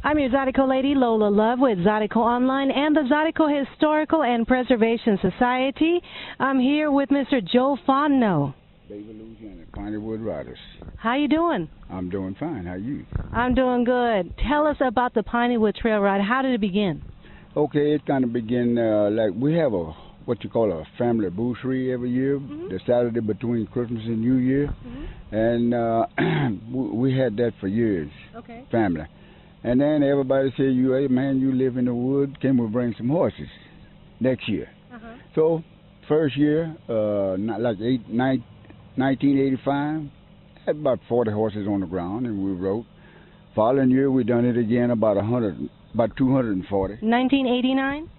I'm your Zydeco lady, Lola Love, with Zydeco Online and the Zydeco Historical and Preservation Society. I'm here with Mr. Joe Fontenot. Beaver, Louisiana, Pineywoods Riders. How you doing? I'm doing fine. How are you? I'm doing good. Tell us about the Pineywoods Trailride. How did it begin? Okay, it kind of began like we have what you call a family boucherie every year, the Saturday between Christmas and New Year, and we had that for years. Okay. Family. And then everybody said, hey man, you live in the wood, can we bring some horses next year? So first year, not like 1985, had about 40 horses on the ground, and we rode. Following year, we done it again, about 240. 1989?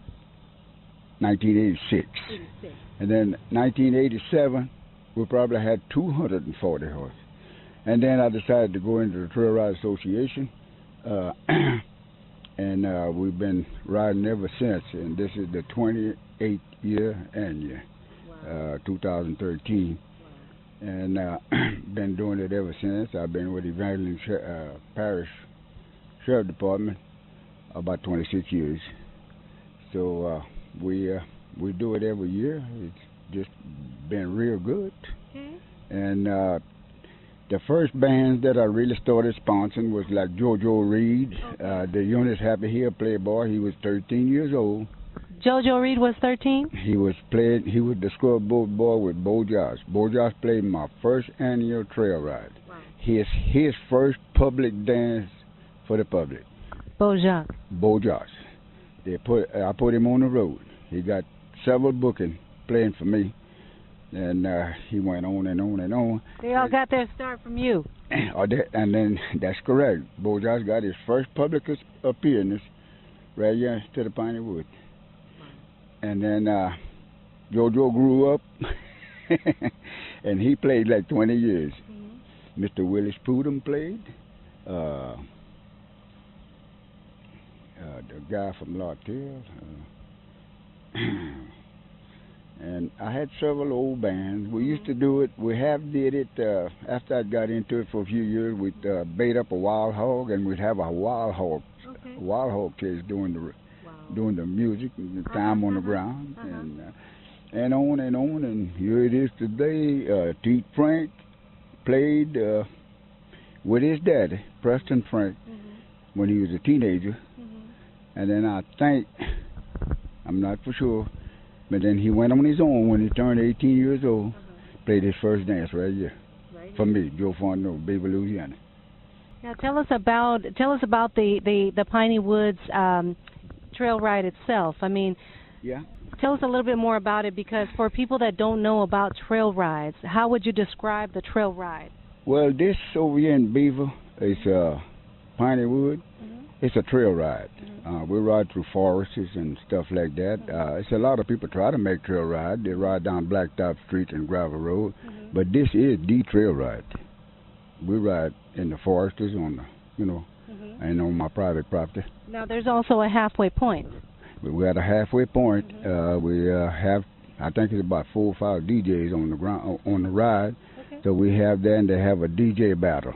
1986. And then 1987, we probably had 240 horses. And then I decided to go into the Trailride Association. And we've been riding ever since, and this is the 28th year and year, 2013, and been doing it ever since. I've been with Evangeline Parish Sheriff Department about 26 years, so we do it every year. It's just been real good, and the first bands that I really started sponsoring was like JoJo Reed, the Eunice Happy Hill Playboy. He was 13 years old. JoJo Reed was 13? He was the scoreboard boy with Bo Josh. Bo Josh played my first annual trail ride. Wow. His first public dance for the public. Bo Josh. Bo Josh. I put him on the road. He got several bookings playing for me. And he went on and on and on. They all got their start from you. And then that's correct. Bo Josh got his first public appearance right here to the Pinewoods. And then JoJo grew up, and he played like 20 years. Mr. Willis Pudum played. The guy from Lartell. And I had several old bands. We used to do it. We did it after I got into it for a few years. We'd bait up a wild hog, and we'd have a wild hog case doing the music and the time on the ground, and on and on. And here it is today. Teet Frank played with his daddy, Preston Frank, when he was a teenager. And then I think, I'm not for sure, but then he went on his own when he turned 18 years old, played his first dance right here for me, Joe Fontenot, Beaver, Louisiana. Now tell us about the Pinewoods trail ride itself. I mean, tell us a little bit more about it, because for people that don't know about trail rides, how would you describe the trail ride? Well, this over here in Beaver is Pinewood. It's a trail ride. We ride through forests and stuff like that. It's a lot of people try to make trail ride. They ride down Blacktop Street and gravel road, but this is the trail ride. We ride in the forests on the, and on my private property. Now there's also a halfway point. We got a halfway point. We have, I think it's about 4 or 5 DJs on the ground on the ride. So we have that, and they have a DJ battle.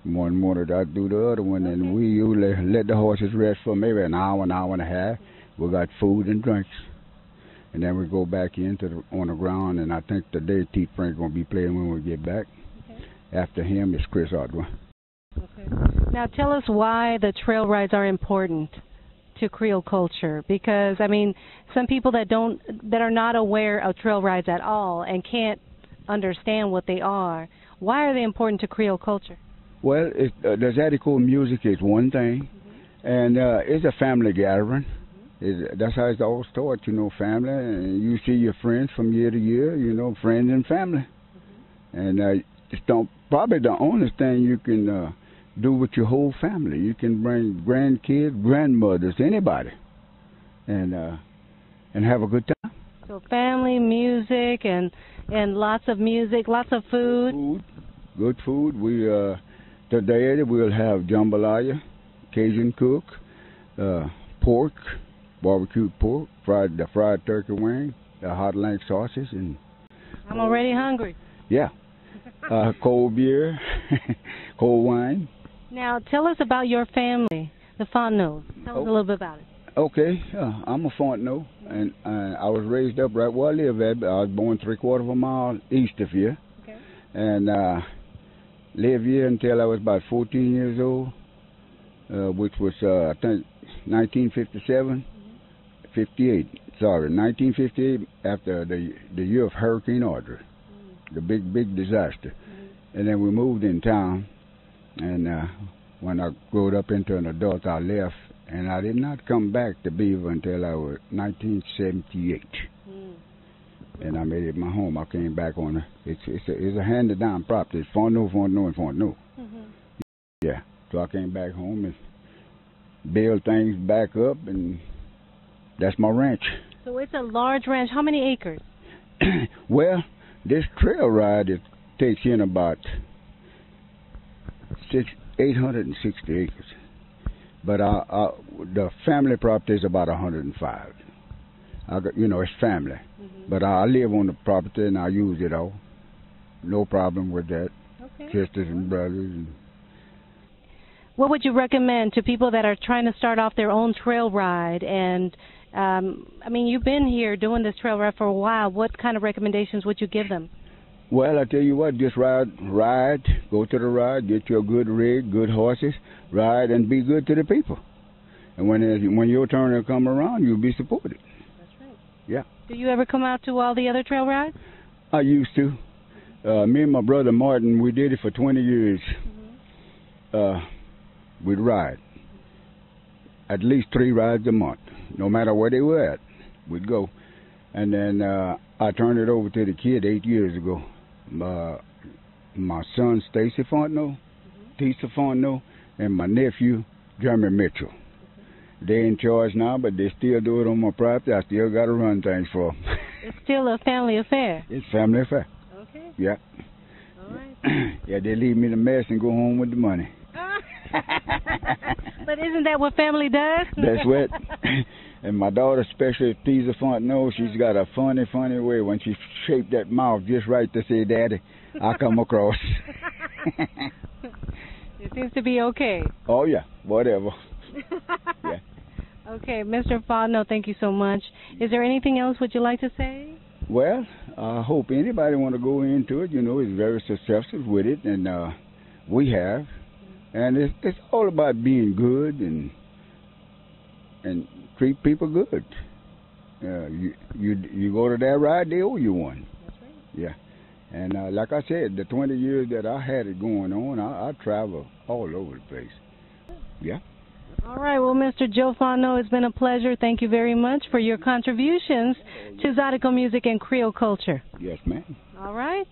One morning I do the other one, and we usually let the horses rest for maybe an hour and a half. We got food and drinks, and then we go back on the ground. And I think today Teet Frank gonna be playing when we get back. After him is Chris Otwell. Now tell us why the trail rides are important to Creole culture, because I mean, some people that are not aware of trail rides at all and can't understand what they are. Why are they important to Creole culture? Well, the Zydeco music is one thing, and it's a family gathering. That's how it all starts, family. And you see your friends from year to year, friends and family. And it's probably the only thing you can do with your whole family. You can bring grandkids, grandmothers, anybody, and have a good time. So family, music, and lots of music, lots of food. Good food. Today we'll have jambalaya, Cajun cook, pork, barbecued pork, the fried turkey wing, the hot link sausages, and I'm already hungry. Yeah, cold beer, cold wine. Now tell us about your family. the Fontenots. Tell us a little bit about it. Okay, I'm a Fontenot, and I was raised up right where I live at. I was born 3/4 of a mile east of here, and lived here until I was about 14 years old, which was, I think, 1957, 58. Sorry, 1958, after the year of Hurricane Audrey, the big disaster. And then we moved in town, and when I grew up into an adult, I left, and I did not come back to Beaver until I was 1978. And I made it my home. I came back on it's a handed-down property. It's Fontenot, and Fontenot. Yeah, so I came back home and built things back up, and that's my ranch. So it's a large ranch. How many acres? Well, this trail ride, it takes in about 860 acres. But the family property is about 105. It's family. But I live on the property and I use it all. No problem with that. Sisters and brothers. What would you recommend to people that are trying to start off their own trail ride? And I mean, you've been here doing this trail ride for a while. What kind of recommendations would you give them? Well, I tell you what, just ride, go to the ride, get you a good rig, good horses, ride, and be good to the people. And when your turn will come around, you'll be supported. That's right. Yeah. Do you ever come out to all the other trail rides? I used to. Me and my brother Martin, we did it for 20 years. We'd ride. At least 3 rides a month. No matter where they were at, we'd go. And then I turned it over to the kid 8 years ago. My son, Stacy Fontenot, Tisa Fontenot, and my nephew, Jeremy Mitchell. They're in charge now, but they still do it on my property. I still got to run things for them. It's still a family affair. It's a family affair. Okay. Yeah. All right. Yeah, they leave me the mess and go home with the money. But isn't that what family does? That's what. And my daughter, especially Tisa Fontenot, she's got a funny way when she shaped that mouth just right to say, Daddy, I come across. It seems to be okay. Oh, yeah, whatever. Yeah. Okay, Mr. Fontenot, thank you so much. Is there anything else would you like to say? Well, I hope anybody want to go into it, is very successful with it, and we have. And it's all about being good and treat people good. You go to that ride, they owe you one. That's right. Yeah. And like I said, the 20 years that I had it going on, I travel all over the place. Yeah. All right. Well, Mr. Joe Fontenot, it's been a pleasure. Thank you very much for your contributions to Zydeco music and Creole culture. Yes, ma'am. All right.